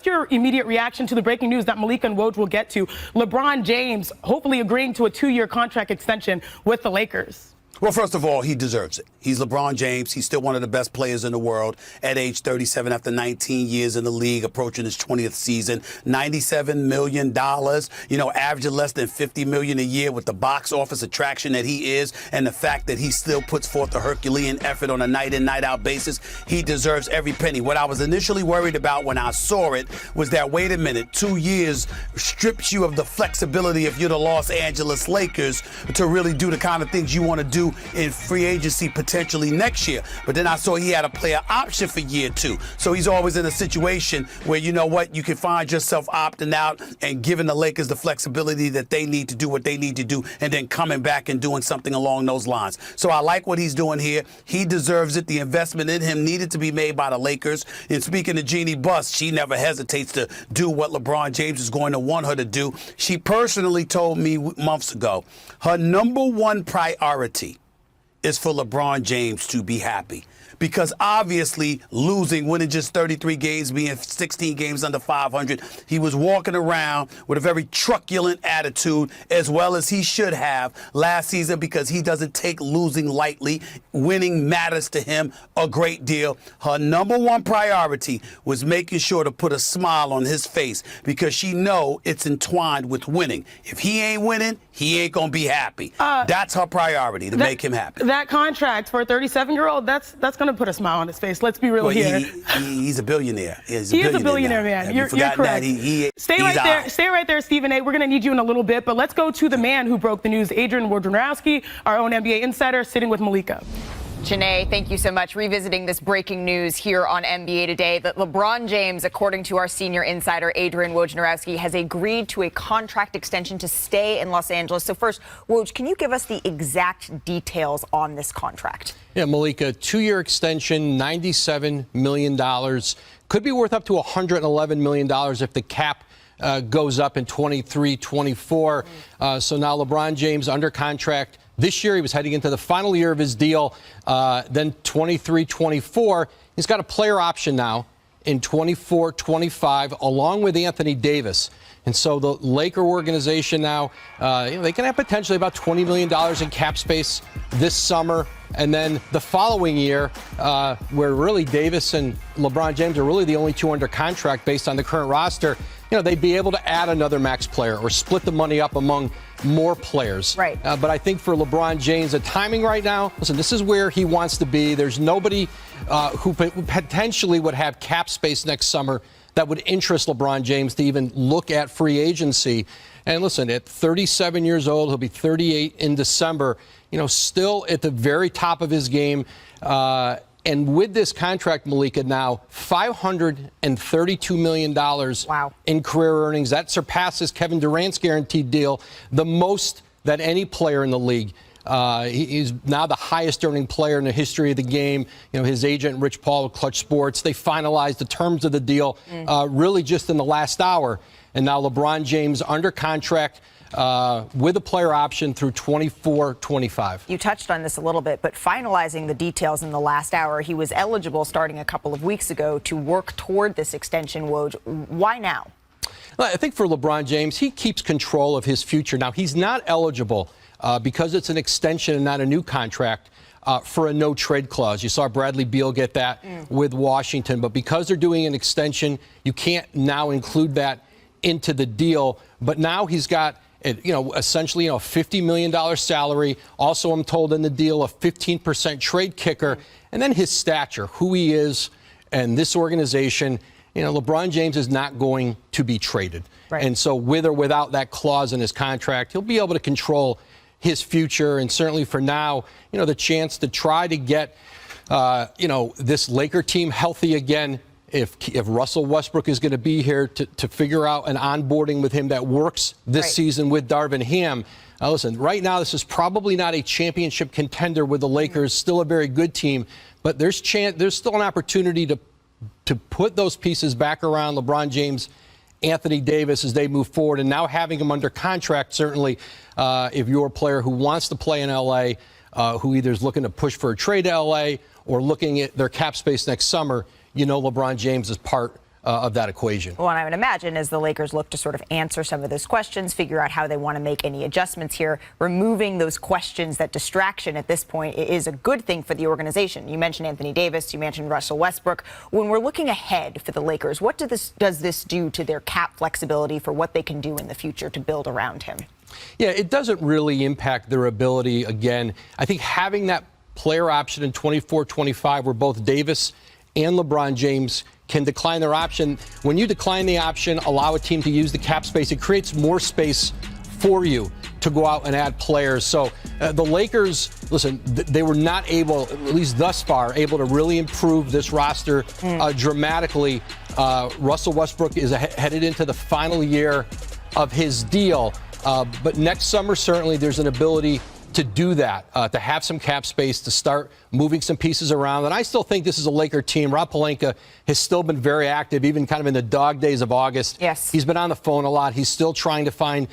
what's your immediate reaction to the breaking news that Malika and Woj will get to? LeBron James hopefully agreeing to a 2-year contract extension with the Lakers. Well, first of all, he deserves it. He's LeBron James. He's still one of the best players in the world at age 37 after 19 years in the league, approaching his 20th season. $97 million, averaging less than $50 million a year with the box office attraction that he is, and the fact that he still puts forth a Herculean effort on a night-in, night-out basis. He deserves every penny. What I was initially worried about when I saw it was that, wait a minute, 2 years strips you of the flexibility if you're the Los Angeles Lakers to really do the kind of things you want to do in free agency potentially next year. But then I saw he had a player option for year 2. So he's always in a situation where, you know what, you can find yourself opting out and giving the Lakers the flexibility that they need to do what they need to do, and then coming back and doing something along those lines. So I like what he's doing here. He deserves it. The investment in him needed to be made by the Lakers. And speaking of Jeannie Buss, she never hesitates to do what LeBron James is going to want her to do. She personally told me months ago her number one priority is for LeBron James to be happy. Because obviously winning just 33 games, being 16 games under 500, he was walking around with a very truculent attitude, as well as he should have last season, because he doesn't take losing lightly. Winning matters to him a great deal. Her number one priority was making sure to put a smile on his face, because she know it's entwined with winning. If he ain't winning, he ain't going to be happy. That's her priority, to make him happy. That contract for a 37-year-old, that's going to put a smile on his face. Let's be real here. He's a billionaire. He is a billionaire man. You're correct. Stay right there, Stephen A. We're going to need you in a little bit, but let's go to the man who broke the news, Adrian Wojnarowski, our own NBA insider, sitting with Malika. Janae, thank you so much. Revisiting this breaking news here on NBA Today, that LeBron James, according to our senior insider, Adrian Wojnarowski, has agreed to a contract extension to stay in Los Angeles. So first, Woj, can you give us the exact details on this contract? Yeah, Malika, 2-year extension, $97 million. Could be worth up to $111 million if the cap goes up in 23-24. So now LeBron James under contract. This year, he was heading into the final year of his deal. Then 23-24, he's got a player option now in 24-25, along with Anthony Davis. And so the Laker organization now, they can have potentially about $20 million in cap space this summer. And then the following year, where really Davis and LeBron James are really the only two under contract based on the current roster, they'd be able to add another max player or split the money up among more players. Right. But I think for LeBron James, the timing right now, listen, this is where he wants to be. There's nobody who potentially would have cap space next summer that would interest LeBron James to even look at free agency. And listen, at 37 years old, he'll be 38 in December, still at the very top of his game. And with this contract, Malika, now $532 million in career earnings. That surpasses Kevin Durant's guaranteed deal, the most that any player in the league. He's now the highest earning player in the history of the game. His agent, Rich Paul, of Clutch Sports, they finalized the terms of the deal really just in the last hour. And now LeBron James under contract with a player option through 24-25. You touched on this a little bit, but finalizing the details in the last hour, he was eligible starting a couple of weeks ago to work toward this extension. Woj, why now? Well, I think for LeBron James, he keeps control of his future. Now, he's not eligible because it's an extension and not a new contract for a no-trade clause. You saw Bradley Beal get that with Washington, but because they're doing an extension, you can't now include that into the deal. But now he's got essentially, $50 million salary. Also, I'm told in the deal, a 15% trade kicker. And then his stature, who he is, and this organization. LeBron James is not going to be traded. Right. And so with or without that clause in his contract, he'll be able to control his future. And certainly for now, the chance to try to get, this Laker team healthy again. If Russell Westbrook is going to be here to figure out an onboarding with him that works this season with Darvin Ham. Now listen, right now this is probably not a championship contender with the Lakers, still a very good team, but there's still an opportunity to put those pieces back around LeBron James, Anthony Davis as they move forward, and now having him under contract, certainly if you're a player who wants to play in L.A., who either is looking to push for a trade to L.A. or looking at their cap space next summer, LeBron James is part of that equation. Well, and I would imagine as the Lakers look to sort of answer some of those questions, figure out how they want to make any adjustments here, removing those questions, that distraction at this point is a good thing for the organization. You mentioned Anthony Davis, you mentioned Russell Westbrook. When we're looking ahead for the Lakers, what does this do to their cap flexibility for what they can do in the future to build around him? Yeah, it doesn't really impact their ability. Again, I think having that player option in 24-25 where both Davis and LeBron James can decline their option. When you decline the option, allow a team to use the cap space, it creates more space for you to go out and add players. So the Lakers, listen, they were not able, at least thus far, able to really improve this roster dramatically. Russell Westbrook is headed into the final year of his deal. But next summer, certainly there's an ability to do that, to have some cap space, to start moving some pieces around. And I still think this is a Laker team. Rob Pelinka has still been very active, even kind of in the dog days of August. Yes. He's been on the phone a lot. He's still trying to find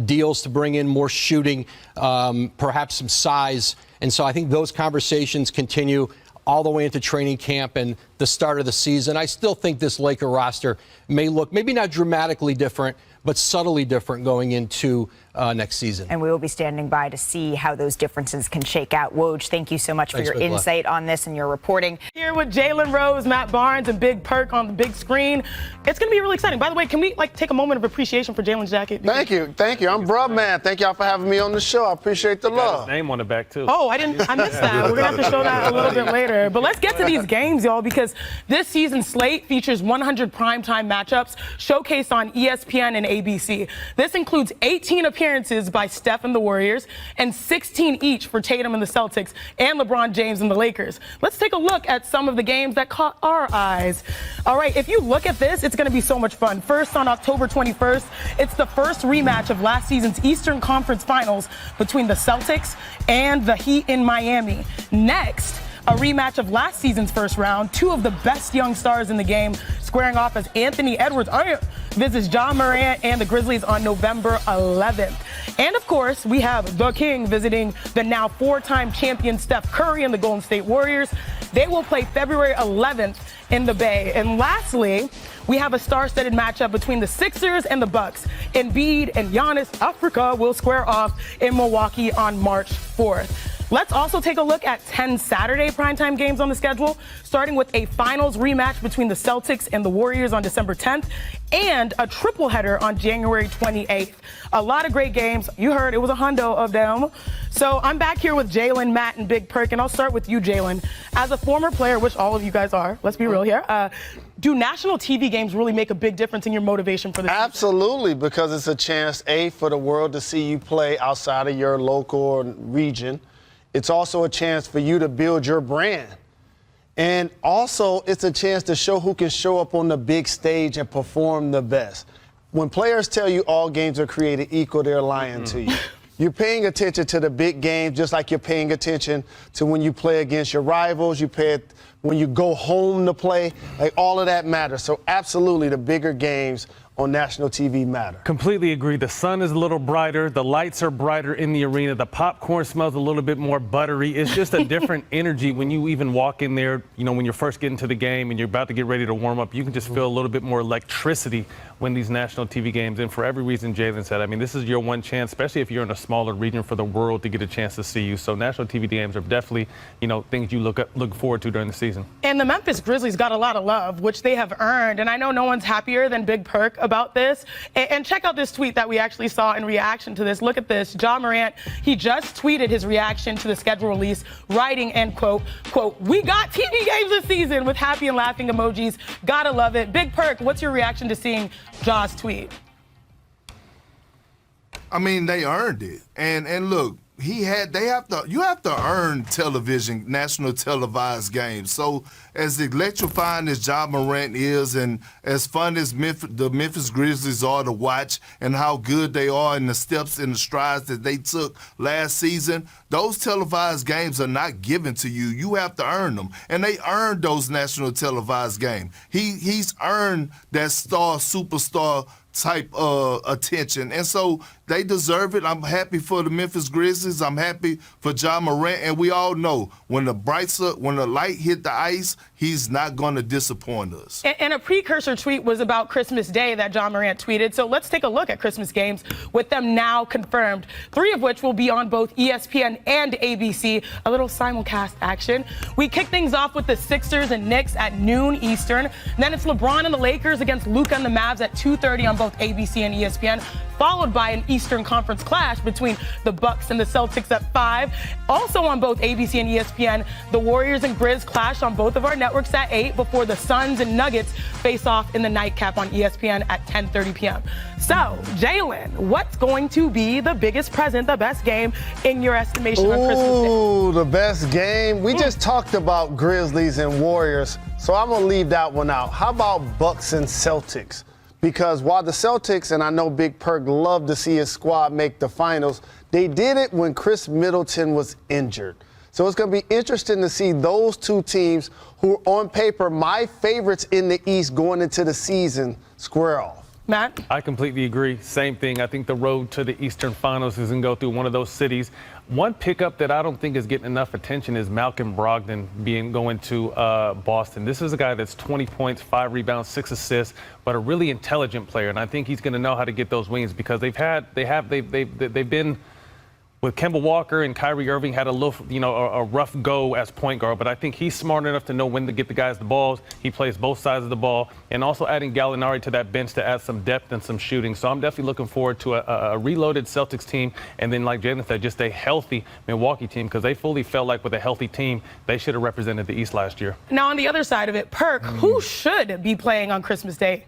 deals to bring in more shooting, perhaps some size. And so I think those conversations continue all the way into training camp and the start of the season. I still think this Laker roster may look maybe not dramatically different, but subtly different going into next season. And we will be standing by to see how those differences can shake out. Woj, thank you so much for your insight on this and your reporting. Here with Jalen Rose, Matt Barnes, and Big Perk on the big screen. It's going to be really exciting. By the way, can we take a moment of appreciation for Jalen's jacket? Thank you. I'm Bruh Man. Thank y'all for having me on the show. I appreciate the love. His name on the back too. Oh, I missed that. We're going to have to show that a little bit later. But let's get to these games, y'all, because this season's slate features 100 primetime matchups showcased on ESPN and ABC. This includes 18 appearances by Steph and the Warriors and 16 each for Tatum and the Celtics and LeBron James and the Lakers. Let's take a look at some of the games that caught our eyes. All right, if you look at this, it's going to be so much fun. First, on October 21st, it's the first rematch of last season's Eastern Conference Finals between the Celtics and the Heat in Miami. Next, a rematch of last season's first round. Two of the best young stars in the game squaring off as Anthony Edwards visits John Morant and the Grizzlies on November 11th. And of course, we have the King visiting the now four-time champion Steph Curry and the Golden State Warriors. They will play February 11th in the Bay. And lastly, we have a star-studded matchup between the Sixers and the Bucks. Embiid and Giannis Africa will square off in Milwaukee on March 4th. Let's also take a look at 10 Saturday primetime games on the schedule, starting with a finals rematch between the Celtics and the Warriors on December 10th and a triple header on January 28th. A lot of great games. You heard it was a hundo of them. So I'm back here with Jalen, Matt, and Big Perk, and I'll start with you, Jalen. As a former player, which all of you guys are, let's be real here, do national TV games really make a big difference in your motivation for this? Absolutely, because it's a chance, A, for the world to see you play outside of your local region. It's also a chance for you to build your brand. And also, it's a chance to show who can show up on the big stage and perform the best. When players tell you all games are created equal, they're lying to you. You're paying attention to the big games just like you're paying attention to when you play against your rivals. You pay it when you go home to play. Like, all of that matters. So absolutely, the bigger games on national TV matter. Completely agree. The sun is a little brighter. The lights are brighter in the arena. The popcorn smells a little bit more buttery. It's just a different energy when you even walk in there, you know, when you're first getting to the game and you're about to get ready to warm up. You can just feel a little bit more electricity when these national TV games. And for every reason Jalen said, I mean, this is your one chance, especially if you're in a smaller region, for the world to get a chance to see you. So national TV games are definitely, you know, things you look forward to during the season. And the Memphis Grizzlies got a lot of love, which they have earned. And I know no one's happier than Big Perk about this. And check out this tweet that we actually saw in reaction to this. Look at this. John Morant, he just tweeted his reaction to the schedule release, writing, and quote, "We got TV games this season," with happy and laughing emojis. Gotta love it. Big Perk, what's your reaction to seeing Ja's tweet? I mean, they earned it. And look, you have to earn television, national televised games. So as electrifying as Ja Morant is, and as fun as the Memphis Grizzlies are to watch, and how good they are, and the steps and the strides that they took last season, those televised games are not given to you. You have to earn them. And they earned those national televised games. He's earned that superstar type of attention. And so they deserve it. I'm happy for the Memphis Grizzlies. I'm happy for Ja Morant. And we all know when the light hit the ice, he's not going to disappoint us. And a precursor tweet was about Christmas Day that Ja Morant tweeted. So let's take a look at Christmas games with them now confirmed, 3 of which will be on both ESPN and ABC. A little simulcast action. We kick things off with the Sixers and Knicks at noon Eastern. Then it's LeBron and the Lakers against Luka and the Mavs at 2:30 on both ABC and ESPN, followed by an Eastern Conference clash between the Bucks and the Celtics at 5. Also on both ABC and ESPN, the Warriors and Grizz clash on both of our networks at 8 before the Suns and Nuggets face off in the nightcap on ESPN at 10:30 p.m. So, Jalen, what's going to be the biggest present, the best game in your estimation on Christmas Day? Ooh, the best game. We just talked about Grizzlies and Warriors, so I'm going to leave that one out. How about Bucks and Celtics? Because while the Celtics, and I know Big Perk loved to see his squad make the finals, they did it when Chris Middleton was injured. So it's going to be interesting to see those two teams who are on paper my favorites in the East going into the season square off. Matt? I completely agree. Same thing. I think the road to the Eastern Finals is going to go through one of those cities. One pickup that I don't think is getting enough attention is Malcolm Brogdon going to Boston. This is a guy that's 20 points, 5 rebounds, 6 assists, but a really intelligent player. And I think he's going to know how to get those wings because they've been with Kemba Walker and Kyrie Irving had a little, a rough go as point guard, but I think he's smart enough to know when to get the guys the balls. He plays both sides of the ball, and also adding Gallinari to that bench to add some depth and some shooting. So I'm definitely looking forward to a reloaded Celtics team, and then like Jalen said, just a healthy Milwaukee team because they fully felt like with a healthy team, they should have represented the East last year. Now on the other side of it, Perk, who should be playing on Christmas Day?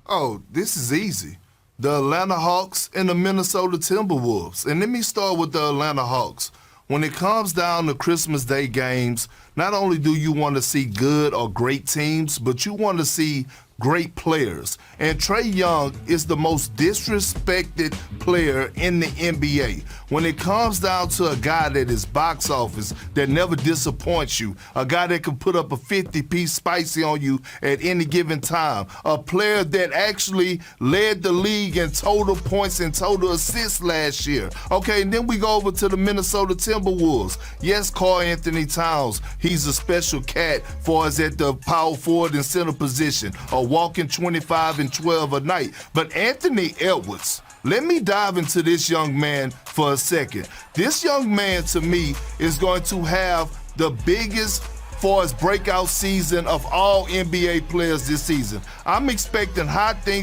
Oh, this is easy. The Atlanta Hawks and the Minnesota Timberwolves. And let me start with the Atlanta Hawks. When it comes down to Christmas Day games, not only do you want to see good or great teams, but you want to see great players. And Trae Young is the most disrespected player in the NBA. When it comes down to a guy that is box office, that never disappoints you, a guy that can put up a 50-piece spicy on you at any given time, a player that actually led the league in total points and total assists last year. Okay, and then we go over to the Minnesota Timberwolves. Yes, Karl Anthony Towns, he's a special cat for us at the power forward and center position, a walking 25 and 12 a night. But Anthony Edwards, let me dive into this young man for a second. This young man, to me, is going to have the biggest for his breakout season of all NBA players this season. I'm expecting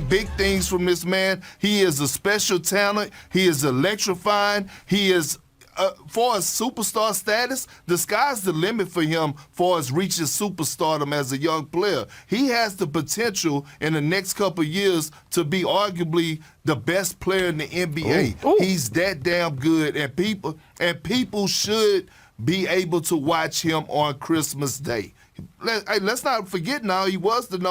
big things from this man. He is a special talent. He is electrifying. He is for his superstar status, the sky's the limit for him for his reaching superstardom as a young player. He has the potential in the next couple of years to be arguably the best player in the NBA. Ooh. He's that damn good, and people should be able to watch him on Christmas Day. Let's not forget now, he was the number